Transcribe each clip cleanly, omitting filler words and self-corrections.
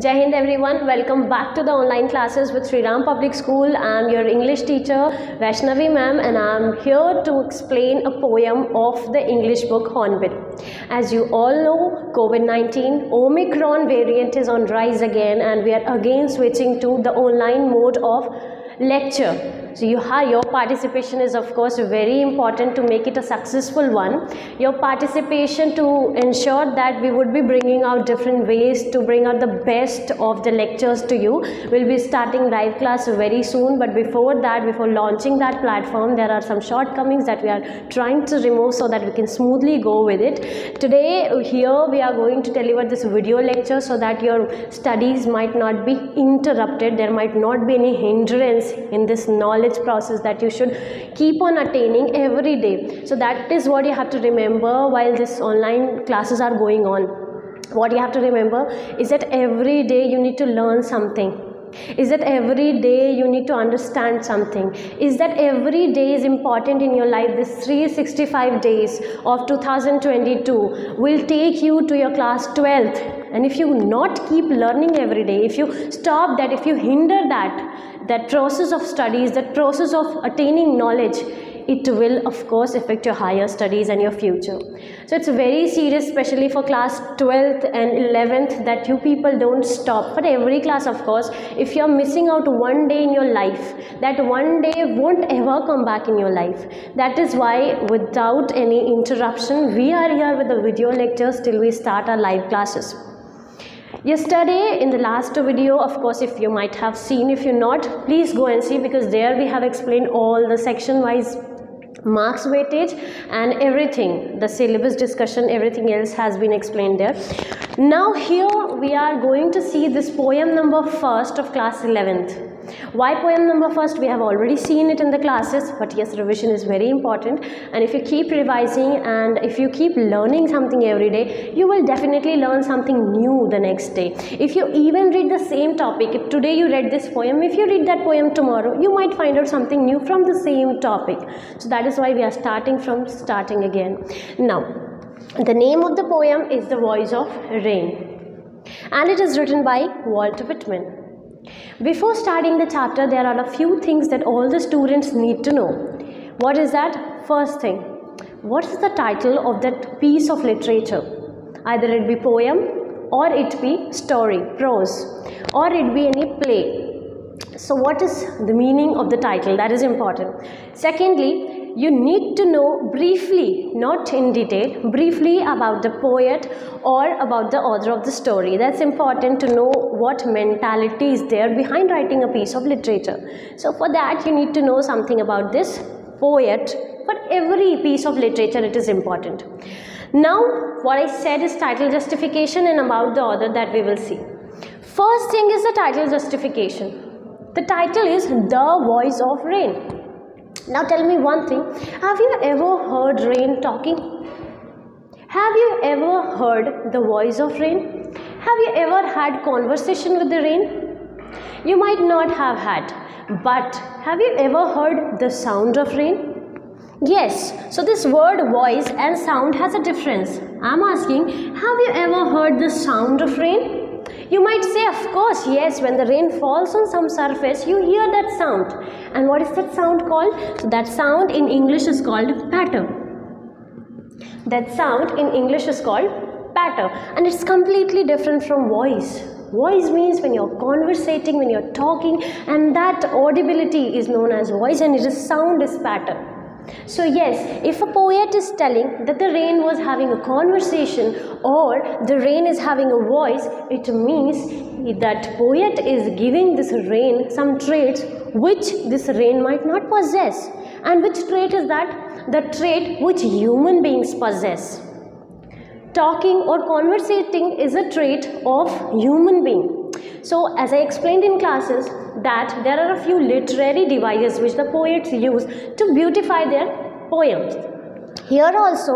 Jai Hind everyone, welcome back to the online classes with Sri Ram Public School. I am your English teacher Vaishnavi ma'am and I am here to explain a poem of the English book Hornbill. As you all know, COVID-19 Omicron variant is on rise again and we are again switching to the online mode of lecture. So your participation is of course very important to make it a successful one. Your participation to ensure that we would be bringing out different ways to bring out the best of the lectures to you. We'll be starting live class very soon, but before that, before launching that platform, there are some shortcomings that we are trying to remove so that we can smoothly go with it. Today here we are going to deliver this video lecture so that your studies might not be interrupted. There might not be any hindrance in this knowledge process that you should keep on attaining every day. So that is what you have to remember while this online classes are going on. What you have to remember is that every day you need to learn something. Is that every day you need to understand something. Is that every day is important in your life. This 365 days of 2022 will take you to your class 12th. And if you not keep learning every day, if you stop that, if you hinder that process of studies, that process of attaining knowledge, it will of course affect your higher studies and your future. So it's very serious, especially for class 12th and 11th, that you people don't stop. For every class, of course, if you're missing out one day in your life, that one day won't ever come back in your life. That is why without any interruption, we are here with the video lectures till we start our live classes. Yesterday in the last video, of course, if you might have seen, if you're not, please go and see, because there we have explained all the section wise marks weightage and everything, the syllabus discussion, everything else has been explained there. Now here we are going to see this poem number 1st of class 11th. Why poem number 1st? We have already seen it in the classes, but yes, revision is very important, and if you keep revising and if you keep learning something every day, you will definitely learn something new the next day. If you even read the same topic, if today you read this poem, if you read that poem tomorrow, you might find out something new from the same topic. So that is why we are starting again. Now, the name of the poem is The Voice of Rain, and it is written by Walt Whitman. Before starting the chapter, there are a few things that all the students need to know. What is that? First thing, what is the title of that piece of literature? Either it be poem, or it be story, prose, or it be any play. So what is the meaning of the title? That is important. Secondly, you need to know briefly, not in detail, briefly about the poet or about the author of the story. That's important to know what mentality is there behind writing a piece of literature. So for that you need to know something about this poet. For every piece of literature it is important. Now what I said is title, justification, and about the author that we will see. First thing is the title, justification. The title is The Voice of Rain. Now tell me one thing, have you ever heard rain talking? Have you ever heard the voice of rain? Have you ever had conversation with the rain? You might not have had, but have you ever heard the sound of rain? Yes, so this word voice and sound has a difference. I'm asking, have you ever heard the sound of rain? You might say, of course, yes, when the rain falls on some surface, you hear that sound. And what is that sound called? So that sound in English is called patter. That sound in English is called patter. And it's completely different from voice. Voice means when you're conversating, when you're talking, and that audibility is known as voice, and it is sound is patter. So yes, if a poet is telling that the rain was having a conversation or the rain is having a voice, it means that poet is giving this rain some traits which this rain might not possess. And which trait is that? The trait which human beings possess. Talking or conversating is a trait of human being. So as I explained in classes that there are a few literary devices which the poets use to beautify their poems. Here also,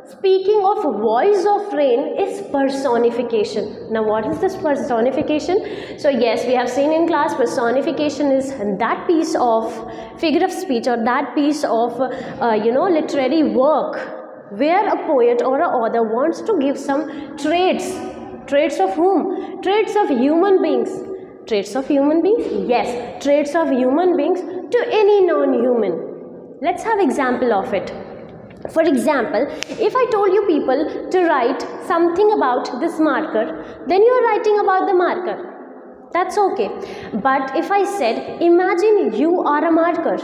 speaking of voice of rain is personification. Now what is this personification? So yes, we have seen in class personification is that piece of figure of speech or that piece of literary work where a poet or an author wants to give some traits Traits of whom? Traits of human beings. Traits of human beings? Yes, traits of human beings to any non-human. Let's have example of it. For example, if I told you people to write something about this marker, then you are writing about the marker. That's okay. But if I said, imagine you are a marker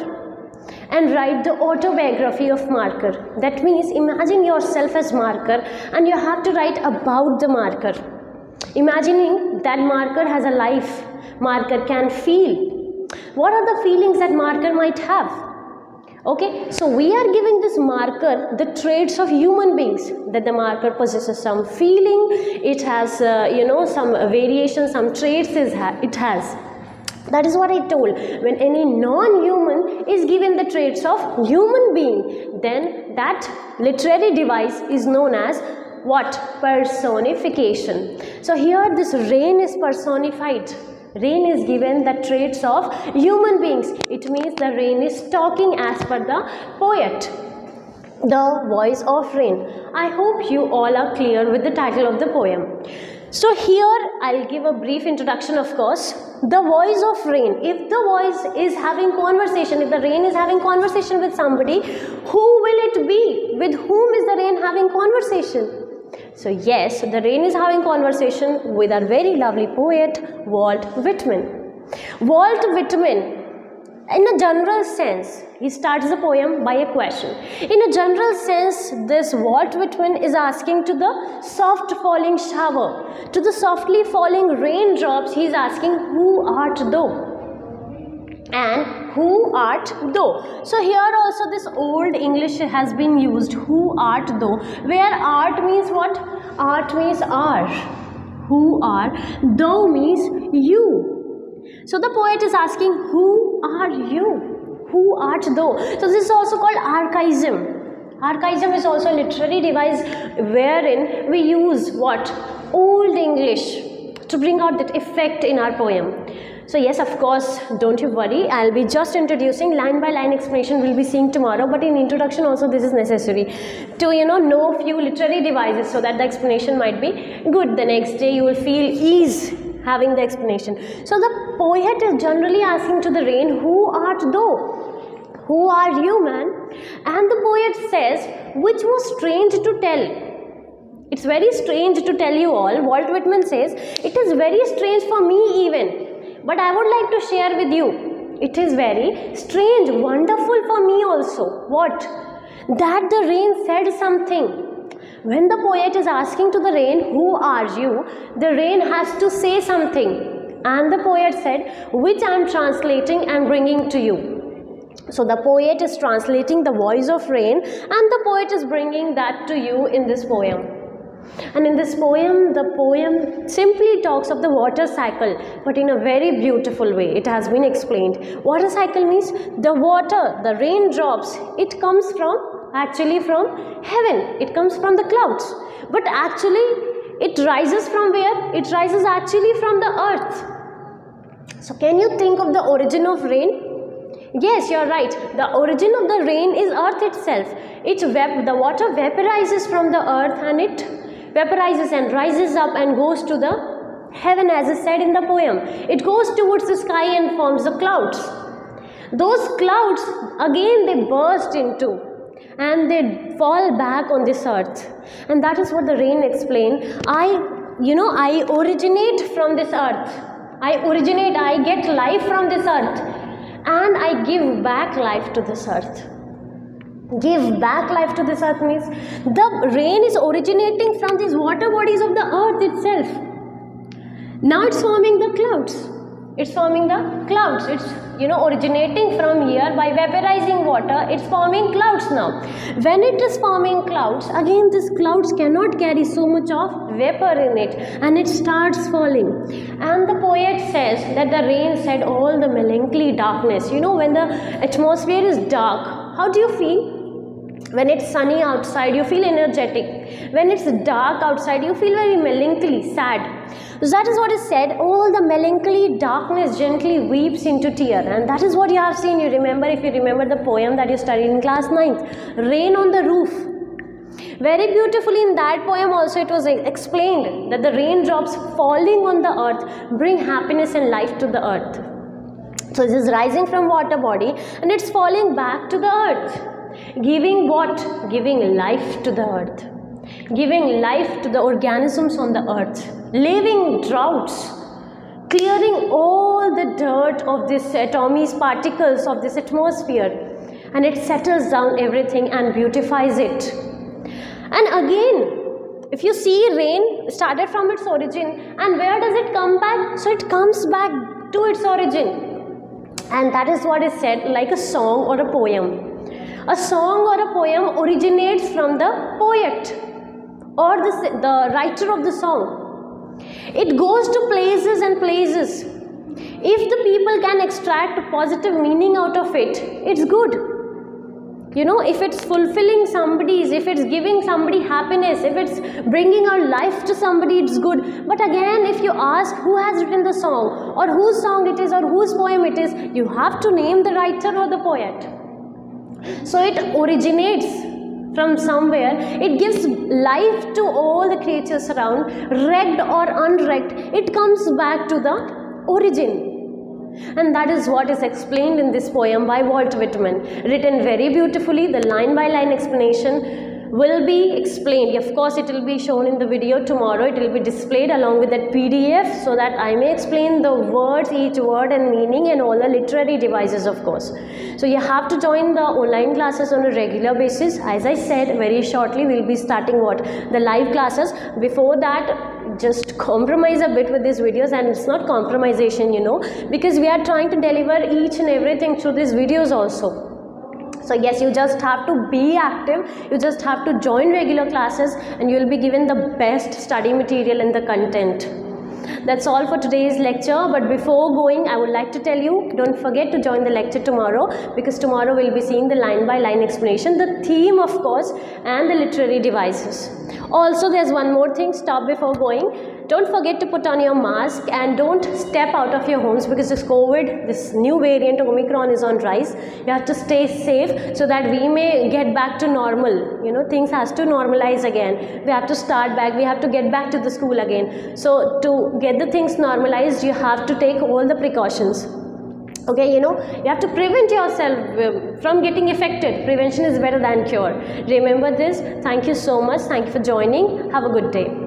and write the autobiography of marker, that means imagine yourself as marker and you have to write about the marker. Imagining that marker has a life, marker can feel. What are the feelings that marker might have? Okay, so we are giving this marker the traits of human beings, that the marker possesses some feeling, it has some variation, some traits it has. That is what I told. When any non-human is given the traits of human being, then that literary device is known as what? Personification. So here this rain is personified. Rain is given the traits of human beings. It means the rain is talking as per the poet. The voice of rain. I hope you all are clear with the title of the poem. So here I'll give a brief introduction, of course. The voice of rain. If the voice is having conversation, if the rain is having conversation with somebody, who will it be? With whom is the rain having conversation? So yes, the rain is having conversation with our very lovely poet, Walt Whitman. Walt Whitman, in a general sense, he starts the poem by a question. In a general sense, this Walt Whitman is asking to the soft falling shower, to the softly falling raindrops, he is asking, who art thou? And who art thou? So here also this old English has been used, who art thou, where art means what? Art means are. Who are? Thou means you. So the poet is asking, who are you? Who art thou? So this is also called archaism. Archaism is also a literary device wherein we use what? Old English to bring out that effect in our poem. So yes, of course, don't you worry, I'll be just introducing line by line explanation we'll be seeing tomorrow, but in introduction also this is necessary to know few literary devices so that the explanation might be good. The next day you will feel ease having the explanation. So the poet is generally asking to the rain, who art thou? Who are you, man? And the poet says, which was strange to tell. It's very strange to tell you all. Walt Whitman says, it is very strange for me even. But I would like to share with you. It is very strange, wonderful for me also. What? That the rain said something. When the poet is asking to the rain, who are you? The rain has to say something. And the poet said, which I am translating and bringing to you. So the poet is translating the voice of rain and the poet is bringing that to you in this poem. And in this poem, the poem simply talks of the water cycle, but in a very beautiful way. It has been explained. Water cycle means the water, the raindrops, it comes actually from heaven. It comes from the clouds. But actually, it rises from where? It rises actually from the earth. So can you think of the origin of rain? Yes, you are right. The origin of the rain is earth itself. The water vaporizes from the earth and it vaporizes and rises up and goes to the heaven, as is said in the poem. It goes towards the sky and forms the clouds. Those clouds again they burst into and they fall back on this earth. And that is what the rain explained. I originate from this earth. I get life from this earth and I give back life to this earth. Give back life to this earth means the rain is originating from these water bodies of the earth itself. Now it's forming the clouds. It's forming the clouds. It's originating from here by vaporizing water. It's forming clouds now. When it is forming clouds, again these clouds cannot carry so much of vapor in it and it starts falling. And the poet says that the rain said all the melancholy darkness. When the atmosphere is dark, how do you feel? When it's sunny outside, you feel energetic. When it's dark outside, you feel very melancholy, sad. So that is what is said. All the melancholy darkness gently weeps into tear. And that is what you have seen. You remember, if you remember the poem that you studied in class 9th. Rain on the roof. Very beautifully in that poem also it was explained that the raindrops falling on the earth bring happiness and life to the earth. So this is rising from water body and it's falling back to the earth. Giving what? Giving life to the earth. Giving life to the organisms on the earth. Living droughts. Clearing all the dirt of this atoms, particles of this atmosphere. And it settles down everything and beautifies it. And again, if you see, rain started from its origin, and where does it come back? So it comes back to its origin. And that is what is said, like a song or a poem. A song or a poem originates from the poet or the writer of the song. It goes to places and places. If the people can extract a positive meaning out of it, it's good. You know, if it's fulfilling somebody's, if it's giving somebody happiness, if it's bringing our life to somebody, it's good. But again, if you ask who has written the song, or whose song it is, or whose poem it is, you have to name the writer or the poet. So it originates from somewhere. It gives life to all the creatures around, wrecked or unwrecked. It comes back to the origin. And that is what is explained in this poem by Walt Whitman, written very beautifully. The line by line explanation will be explained. Of course, it will be shown in the video tomorrow. It will be displayed along with that PDF so that I may explain the words, each word and meaning, and all the literary devices, of course. So you have to join the online classes on a regular basis. As I said, very shortly we'll be starting what? The live classes. Before that, just compromise a bit with these videos, and it's not compromisation, you know, because we are trying to deliver each and everything through these videos also. So yes, you just have to be active, you just have to join regular classes, and you will be given the best study material and the content. That's all for today's lecture, but before going, I would like to tell you, don't forget to join the lecture tomorrow, because tomorrow we'll be seeing the line by line explanation, the theme of course, and the literary devices. Also, there's one more thing, stop before going. Don't forget to put on your mask and don't step out of your homes, because this COVID, this new variant Omicron is on rise. You have to stay safe so that we may get back to normal. You know, things has to normalize again. We have to start back. We have to get back to the school again. So to get the things normalized, you have to take all the precautions. Okay, you know, you have to prevent yourself from getting affected. Prevention is better than cure. Remember this. Thank you so much. Thank you for joining. Have a good day.